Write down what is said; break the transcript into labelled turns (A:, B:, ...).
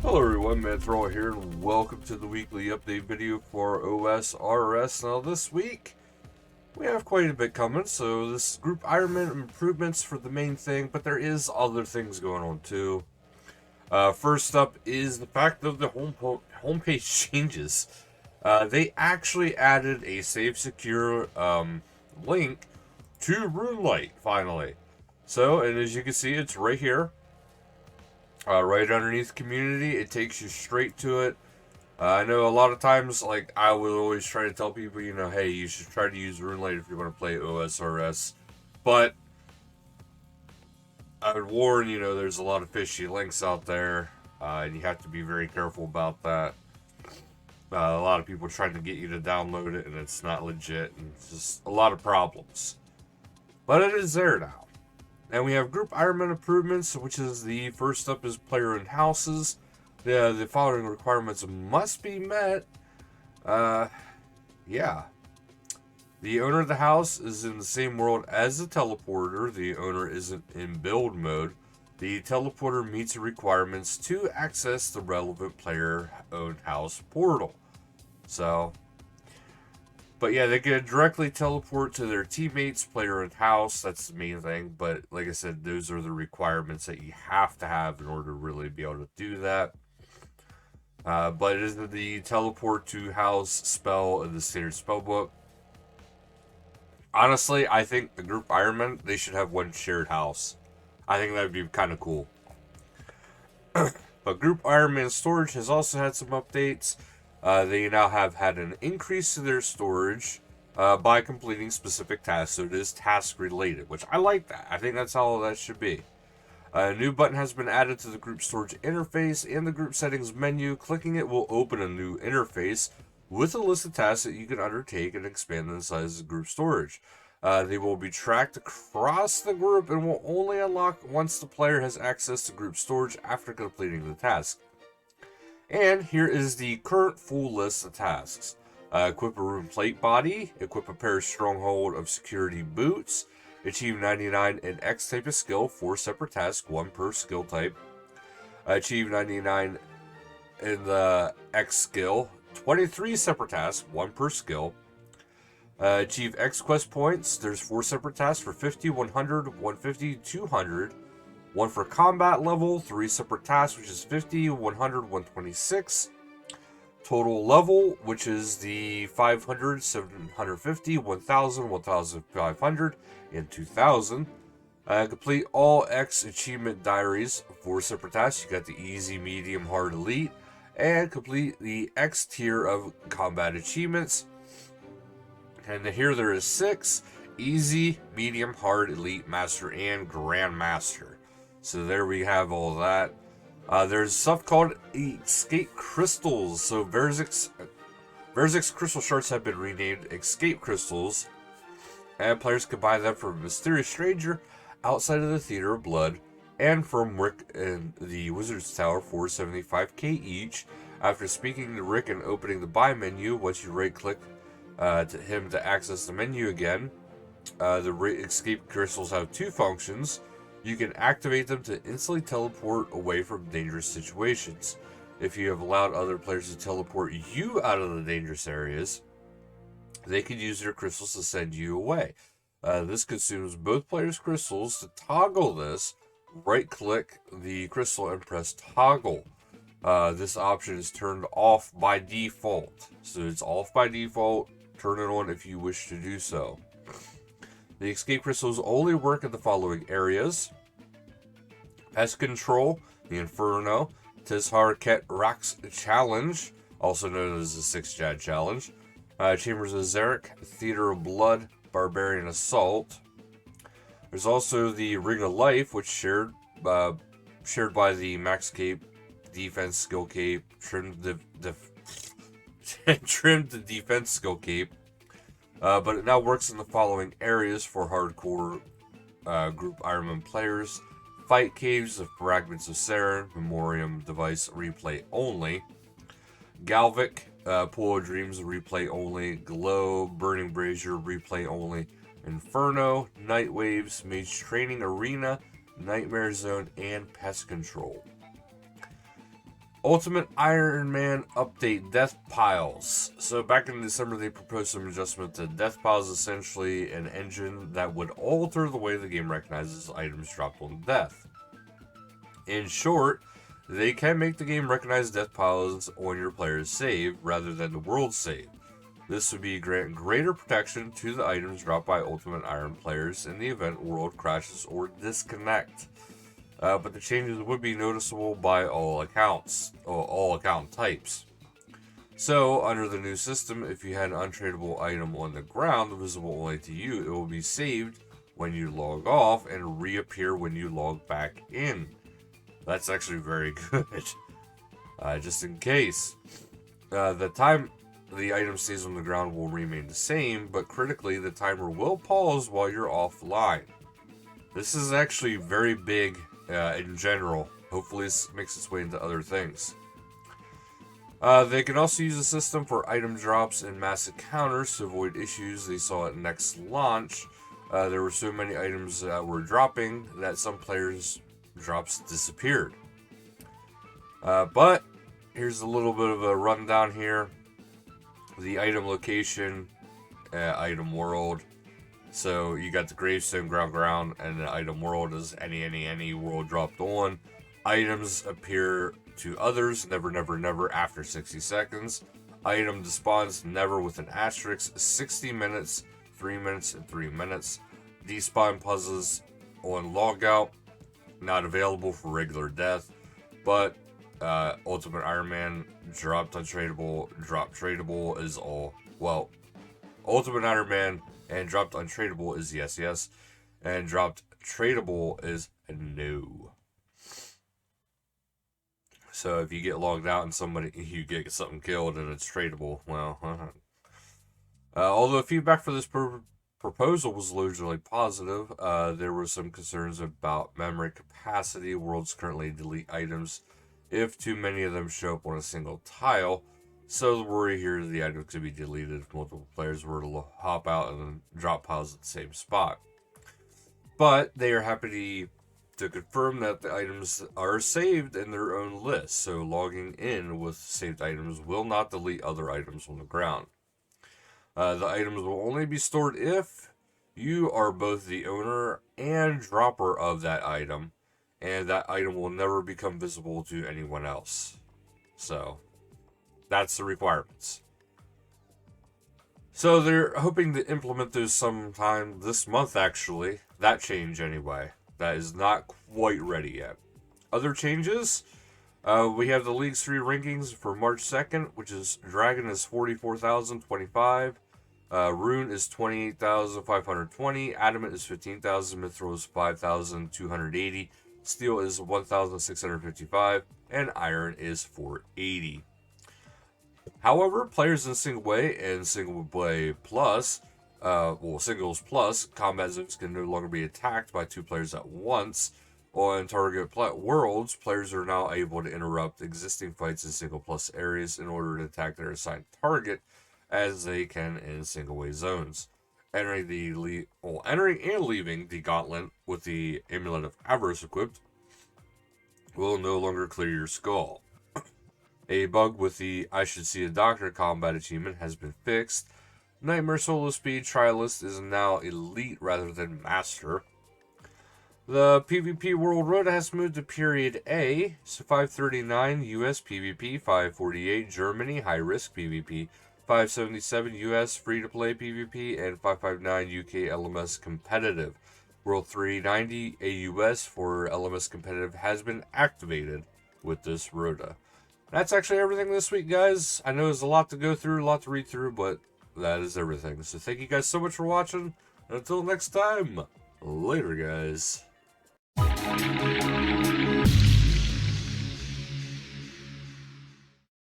A: Hello everyone, Manithral here, and welcome to the weekly update video for OSRS. Now this week, we have quite a bit coming, so this group Ironman improvements for the main thing, but there is other things going on too. First up is the fact of the homepage changes. They actually added a safe, secure link to RuneLite, finally. So, and as you can see, it's right here. Right underneath community, it takes you straight to it. I know a lot of times, like, I will always try to tell people, hey, you should try to use RuneLite if you're going to play OSRS. But I would warn, there's a lot of fishy links out there, and you have to be very careful about that. A lot of people trying to get you to download it, and it's not legit, and it's just a lot of problems. But it is there now. And we have group Ironman improvements, which is the first up is player-owned houses. The following requirements must be met. Yeah. The owner of the house is in the same world as the teleporter. The owner isn't in build mode. The teleporter meets the requirements to access the relevant player-owned house portal. But yeah, they can directly teleport to their teammates, player and house. That's the main thing. But like I said, those are the requirements that you have to have in order to really be able to do that. But it is the teleport to house spell in the standard spellbook. Honestly, I think the group Ironman, they should have one shared house. I think that would be kind of cool. But group Ironman storage has also had some updates. They now have had an increase to their storage by completing specific tasks. So it is task related, which I like that. I think that's how that should be. A new button has been added to the group storage interface and the group settings menu. Clicking it will open a new interface with a list of tasks that you can undertake and expand the size of group storage. They will be tracked across the group and will only unlock once the player has access to group storage after completing the task. And here is the current full list of tasks. Equip a rune plate body, equip a pair of stronghold of security boots, achieve 99 in X type of skill, 4 separate tasks, 1 per skill type. Achieve 99 in the X skill, 23 separate tasks, 1 per skill. Achieve X quest points, there's 4 separate tasks for 50, 100, 150, 200. 1 for combat level, 3 separate tasks, which is 50, 100, 126. Total level, which is the 500, 750, 1000, 1500, and 2000. Complete all X achievement diaries, 4 separate tasks. You got the easy, medium, hard, elite. And complete the X tier of combat achievements. And here there is 6. Easy, medium, hard, elite, master, and grandmaster. So there we have all that. There's stuff called Escape Crystals. So Verzix Crystal Shards have been renamed Escape Crystals. And players can buy them from a mysterious stranger outside of the Theater of Blood and from Rick in the Wizard's Tower for 75k each. After speaking to Rick and opening the buy menu, once you right-click to him to access the menu again, the Escape Crystals have 2 functions. You can activate them to instantly teleport away from dangerous situations. If you have allowed other players to teleport you out of the dangerous areas, they can use their crystals to send you away. This consumes both players' crystals. To toggle this, right-click the crystal and press toggle. This option is turned off by default. So it's off by default. Turn it on if you wish to do so. The escape crystals only work in the following areas: Pest Control, the Inferno, Tizhar Ket Rax Challenge, also known as the 6 Jad Challenge, Chambers of Zarek, Theater of Blood, Barbarian Assault. There's also the Ring of Life, which shared by the Max Cape, Defense Skill Cape, trimmed the Defense Skill Cape. But it now works in the following areas for hardcore group Ironman players: Fight Caves of Fragments of Saren, Memoriam Device replay only; Galvic, Pool of Dreams replay only; Glow, Burning Brazier replay only; Inferno, Night Waves, Mage Training Arena, Nightmare Zone, and Pest Control. Ultimate Ironman update death piles. So back in December, they proposed some adjustment to death piles, essentially an engine that would alter the way the game recognizes items dropped on death. In short, they can make the game recognize death piles on your player's save rather than the world save. This would be grant greater protection to the items dropped by Ultimate Iron players in the event world crashes or disconnect. But the changes would be noticeable by all accounts, or all account types. So, under the new system, if you had an untradeable item on the ground visible only to you, it will be saved when you log off and reappear when you log back in. That's actually very good. Just in case. The time the item stays on the ground will remain the same, but critically, the timer will pause while you're offline. This is actually very big in general. Hopefully this makes its way into other things. They can also use the system for item drops and mass encounters to avoid issues they saw at next launch. There were so many items that were dropping that some players' drops disappeared. But here's a little bit of a rundown here. The item location, item world. So you got the gravestone, ground, and the item world is any world dropped on. Items appear to others, never after 60 seconds. Item despawns never with an asterisk, 60 minutes, 3 minutes, and 3 minutes. Despawn puzzles on logout, not available for regular death, but Ultimate Iron Man dropped untradeable, drop tradable is all. Well, Ultimate Iron Man and dropped untradeable is yes, and dropped tradable is no. So if you get logged out and you get something killed and it's tradable, well, although feedback for this proposal was largely positive, there were some concerns about memory capacity. Worlds currently delete items if too many of them show up on a single tile. So the worry here is the items could be deleted if multiple players were to hop out and then drop piles at the same spot. But they are happy to confirm that the items are saved in their own list, so logging in with saved items will not delete other items on the ground. The items will only be stored if you are both the owner and dropper of that item, and that item will never become visible to anyone else. So that's the requirements. So they're hoping to implement those sometime this month, actually. That change, anyway. That is not quite ready yet. Other changes, we have the League's 3 rankings for March 2nd, which is Dragon is 44,025, Rune is 28,520, Adamant is 15,000, Mithril is 5,280, Steel is 1,655, and Iron is 480. However, players in Single Way and Single Way Plus, Singles Plus, combat zones can no longer be attacked by 2 players at once. On target worlds, players are now able to interrupt existing fights in Single Plus areas in order to attack their assigned target, as they can in Single Way zones. Entering and leaving the Gauntlet with the Amulet of Avarice equipped will no longer clear your skull. A bug with the I Should See a Doctor combat achievement has been fixed. Nightmare Solo Speed Trialist is now Elite rather than Master. The PvP World Rota has moved to Period A, so 539 US PvP, 548 Germany High Risk PvP, 577 US Free-to-Play PvP, and 559 UK LMS Competitive. World 390 AUS for LMS Competitive has been activated with this Rota. That's actually everything this week, guys. I know there's a lot to go through, a lot to read through, but that is everything. So thank you guys so much for watching. And until next time, later, guys.